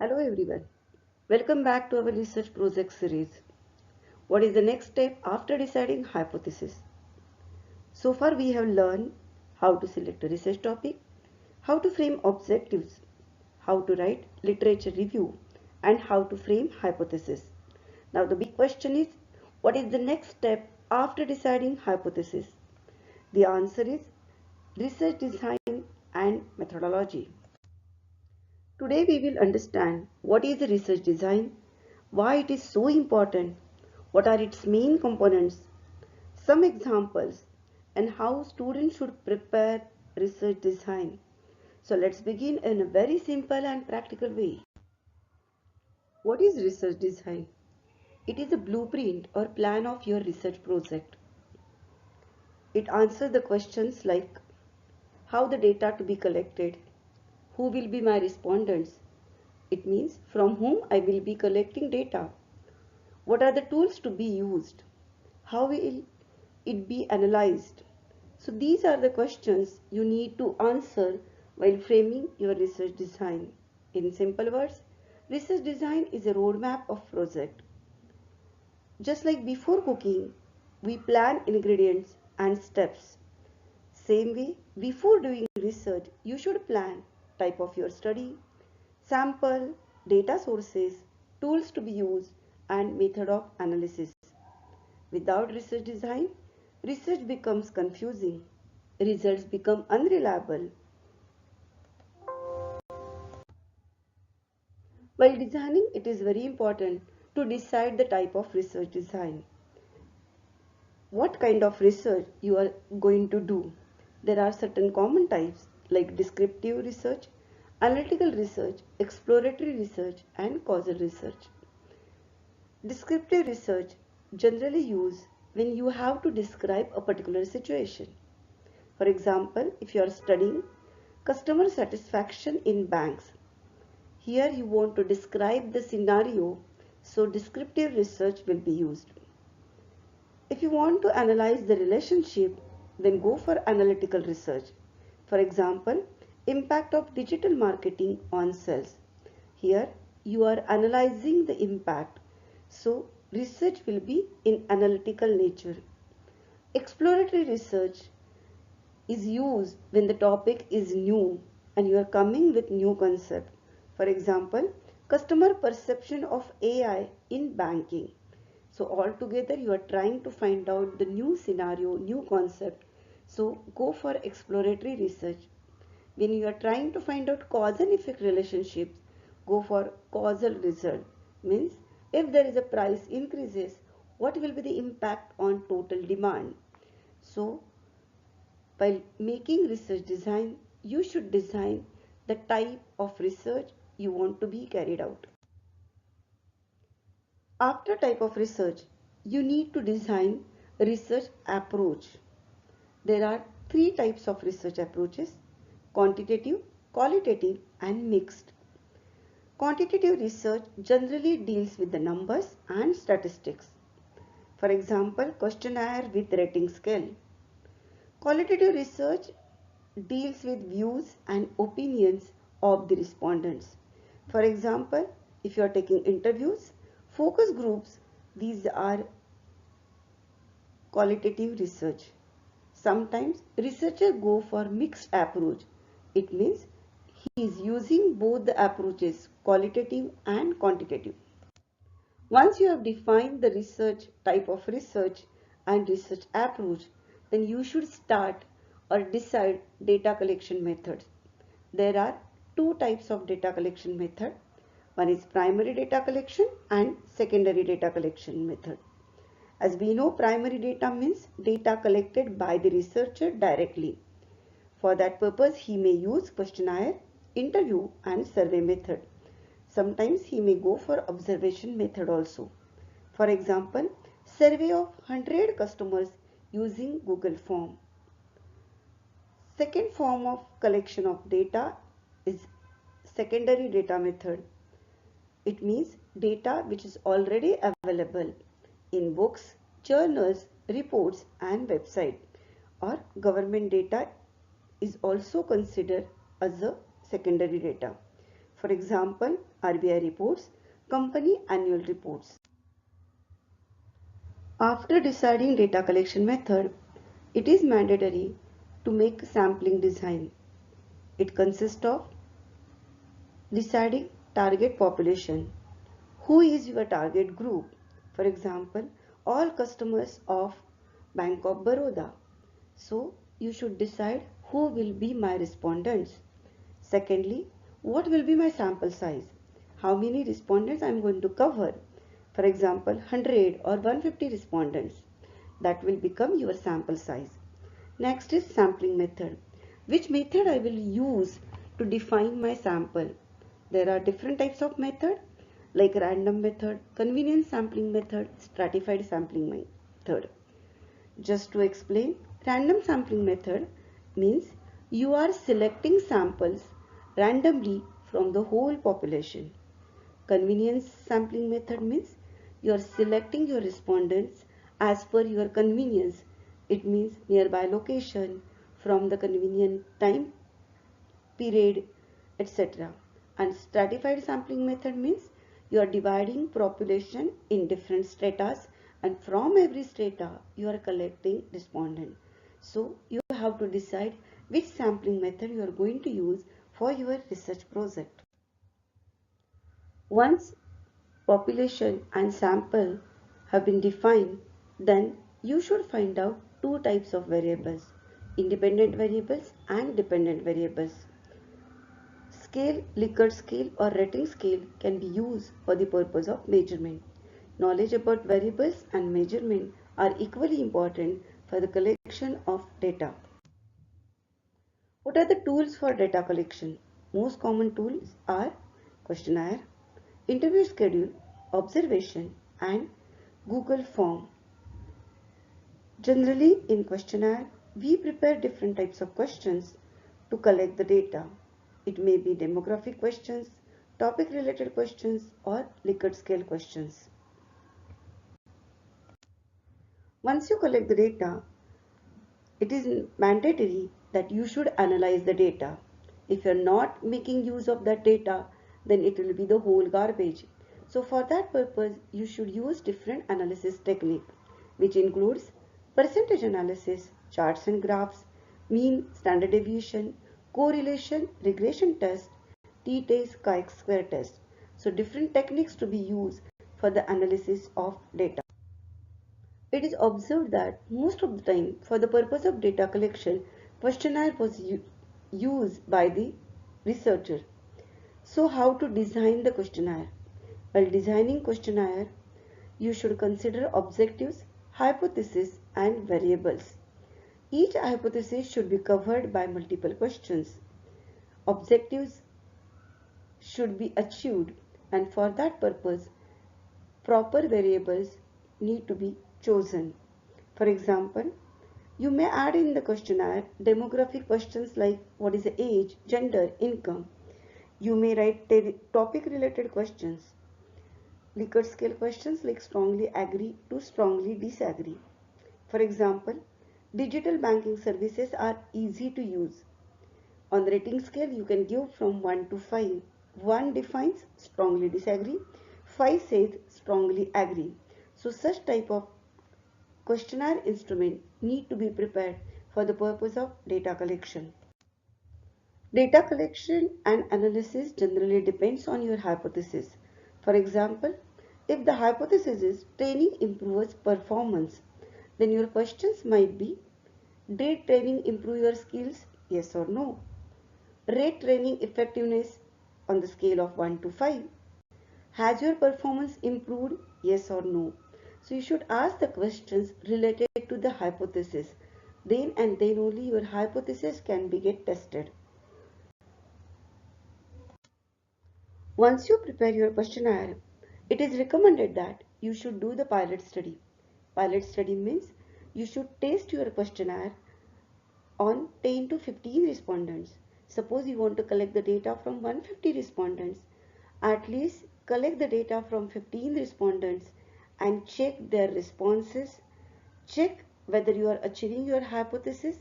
Hello everyone. Welcome back to our research project series. What is the next step after deciding hypothesis? So far we have learned how to select a research topic, how to frame objectives, how to write literature review, and how to frame hypothesis. Now the big question is, what is the next step after deciding hypothesis? The answer is research design and methodology. Today we will understand what is the research design, why it is so important, what are its main components, some examples, and how students should prepare research design. So let's begin in a very simple and practical way. What is research design? It is a blueprint or plan of your research project. It answers the questions like how the data to be collected, who will be my respondents, it means from whom I will be collecting data. What are the tools to be used? How will it be analyzed? So these are the questions you need to answer while framing your research design. In simple words, research design is a roadmap of project. Just like before cooking, we plan ingredients and steps. Same way, before doing research, you should plan type of your study, sample, data sources, tools to be used, and method of analysis. Without research design, research becomes confusing, results become unreliable. While designing, it is very important to decide the type of research design. What kind of research you are going to do? There are certain common types like descriptive research, analytical research, exploratory research, and causal research. Descriptive research generally used when you have to describe a particular situation. For example, if you are studying customer satisfaction in banks, here you want to describe the scenario, so descriptive research will be used. If you want to analyze the relationship, then go for analytical research. For example, impact of digital marketing on sales. Here you are analyzing the impact, so research will be in analytical nature. Exploratory research is used when the topic is new and you are coming with new concept. For example, customer perception of AI in banking. So altogether you are trying to find out the new scenario, new concept. So go for exploratory research. When you are trying to find out cause and effect relationships, go for causal result. Means if there is a price increases, what will be the impact on total demand? So while making research design, you should design the type of research you want to be carried out. After type of research, you need to design a research approach. There are three types of research approaches: quantitative, qualitative, and mixed. Quantitative research generally deals with the numbers and statistics. For example, questionnaire with rating scale. Qualitative research deals with views and opinions of the respondents. For example, if you are taking interviews, focus groups, these are qualitative research. Sometimes researchers go for mixed approach. It means he is using both the approaches, qualitative and quantitative. Once you have defined the research type of research and research approach, then you should start or decide data collection methods. There are two types of data collection method. One is primary data collection and secondary data collection method. As we know, primary data means data collected by the researcher directly. For that purpose, he may use questionnaire, interview, and survey method. Sometimes he may go for observation method also. For example, survey of 100 customers using Google form. Second form of collection of data is secondary data method. It means data which is already available in books, journals, reports, and website, or government data is also considered as a secondary data. For example, RBI reports, company annual reports. After deciding data collection method, it is mandatory to make sampling design. It consists of deciding target population. Who is your target group? For example, all customers of Bank of Baroda. So, you should decide who will be my respondents. Secondly, what will be my sample size? How many respondents I am going to cover? For example, 100 or 150 respondents. That will become your sample size. Next is sampling method. Which method I will use to define my sample? There are different types of method like random method, convenience sampling method, stratified sampling method. Just to explain, random sampling method means you are selecting samples randomly from the whole population. Convenience sampling method means you are selecting your respondents as per your convenience. It means nearby location, from the convenient time period, etc. And stratified sampling method means you are dividing population in different stratas, and from every strata you are collecting respondent. So you have to decide which sampling method you are going to use for your research project. Once population and sample have been defined, then you should find out two types of variables, independent variables and dependent variables. Scale, Likert scale or rating scale can be used for the purpose of measurement. Knowledge about variables and measurement are equally important for the collection of data. What are the tools for data collection? Most common tools are questionnaire, interview schedule, observation, and Google form. Generally, in questionnaire, we prepare different types of questions to collect the data. It may be demographic questions, topic related questions, or Likert scale questions. Once you collect the data, it is mandatory that you should analyze the data. If you are not making use of that data, then it will be the whole garbage. So for that purpose, you should use different analysis technique, which includes percentage analysis, charts and graphs, mean, standard deviation, correlation, regression test, t-test, chi-square test. So different techniques to be used for the analysis of data. It is observed that most of the time, for the purpose of data collection, questionnaire was used by the researcher. So how to design the questionnaire? While designing questionnaire, you should consider objectives, hypotheses, and variables. Each hypothesis should be covered by multiple questions. Objectives should be achieved, and for that purpose, proper variables need to be chosen. For example, you may add in the questionnaire demographic questions like what is the age, gender, income. You may write topic related questions, Likert scale questions like strongly agree to strongly disagree. For example, digital banking services are easy to use. On the rating scale, you can give from 1 to 5. 1 defines strongly disagree, 5 says strongly agree. So such type of questionnaire instrument need to be prepared for the purpose of data collection. Data collection and analysis generally depends on your hypothesis. For example, if the hypothesis is training improves performance, then your questions might be, did training improve your skills? Yes or no? Rate training effectiveness on the scale of 1 to 5. Has your performance improved? Yes or no? So you should ask the questions related to the hypothesis. Then and then only your hypothesis can be get tested. Once you prepare your questionnaire, it is recommended that you should do the pilot study. Pilot study means you should test your questionnaire on 10 to 15 respondents. Suppose you want to collect the data from 150 respondents, at least collect the data from 15 respondents and check their responses. Check whether you are achieving your hypothesis.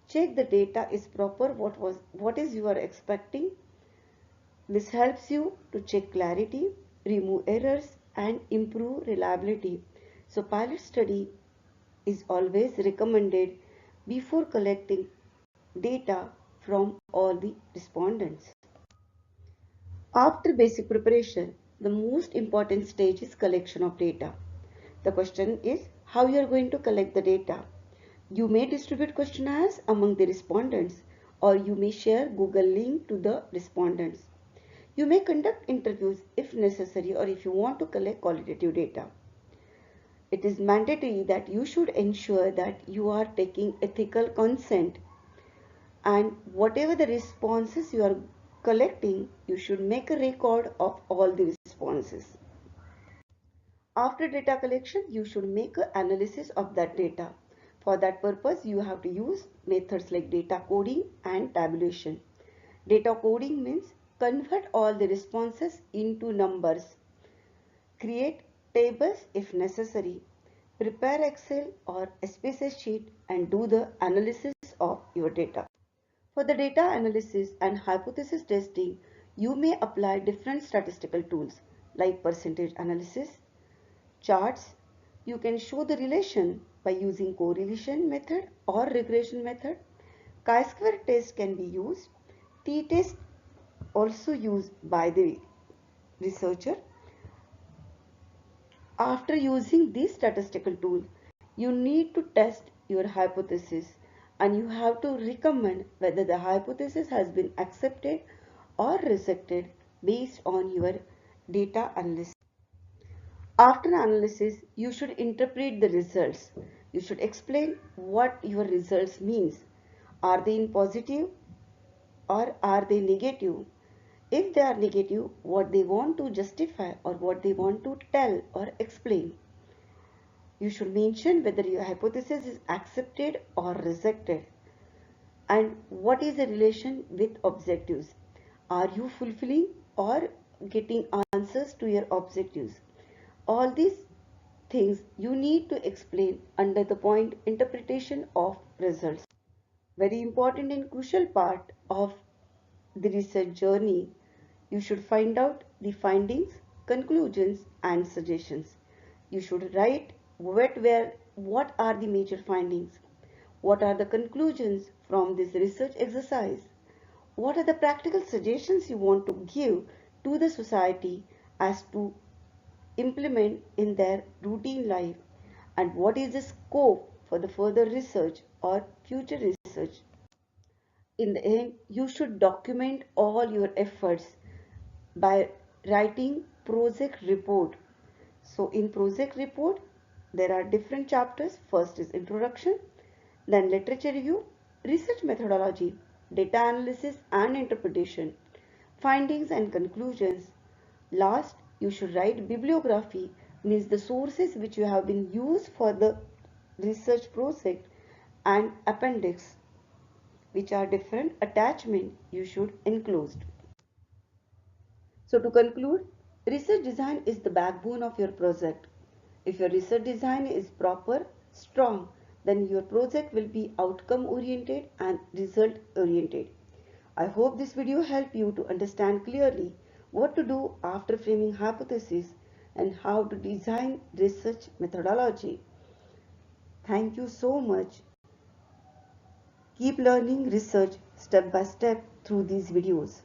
Check the data is proper, what is you are expecting. This helps you to check clarity, remove errors, and improve reliability. So pilot study is always recommended before collecting data from all the respondents. After basic preparation, the most important stage is collection of data. The question is how you are going to collect the data. You may distribute questionnaires among the respondents, or you may share Google link to the respondents. You may conduct interviews if necessary, or if you want to collect qualitative data. It is mandatory that you should ensure that you are taking ethical consent, and whatever the responses you are collecting, you should make a record of all the responses. After data collection, you should make an analysis of that data. For that purpose, you have to use methods like data coding and tabulation. Data coding means convert all the responses into numbers, create tables if necessary, prepare Excel or SPSS sheet, and do the analysis of your data. For the data analysis and hypothesis testing, you may apply different statistical tools like percentage analysis, charts. You can show the relation by using correlation method or regression method. Chi-square test can be used. T-test also used by the researcher. After using this statistical tool, you need to test your hypothesis, and you have to recommend whether the hypothesis has been accepted or rejected based on your data analysis. After analysis, you should interpret the results. You should explain what your results means. Are they in positive or are they negative? If they are negative, what they want to justify or what they want to tell or explain. You should mention whether your hypothesis is accepted or rejected, and what is the relation with objectives. Are you fulfilling or getting answers to your objectives? All these things you need to explain under the point interpretation of results. Very important and crucial part of the research journey. You should find out the findings, conclusions, and suggestions. You should write what are the major findings, what are the conclusions from this research exercise, what are the practical suggestions you want to give to the society as to implement in their routine life, and what is the scope for the further research or future research. In the end, you should document all your efforts by writing project report. So in project report, there are different chapters. First is introduction, then literature review, research methodology, data analysis and interpretation, findings and conclusions. Last, you should write bibliography, means the sources which you have been used for the research project, and appendix, which are different attachment you should enclose. So to conclude, research design is the backbone of your project. If your research design is proper, strong, then your project will be outcome oriented and result oriented. I hope this video helped you to understand clearly what to do after framing hypothesis and how to design research methodology. Thank you so much. Keep learning research step by step through these videos.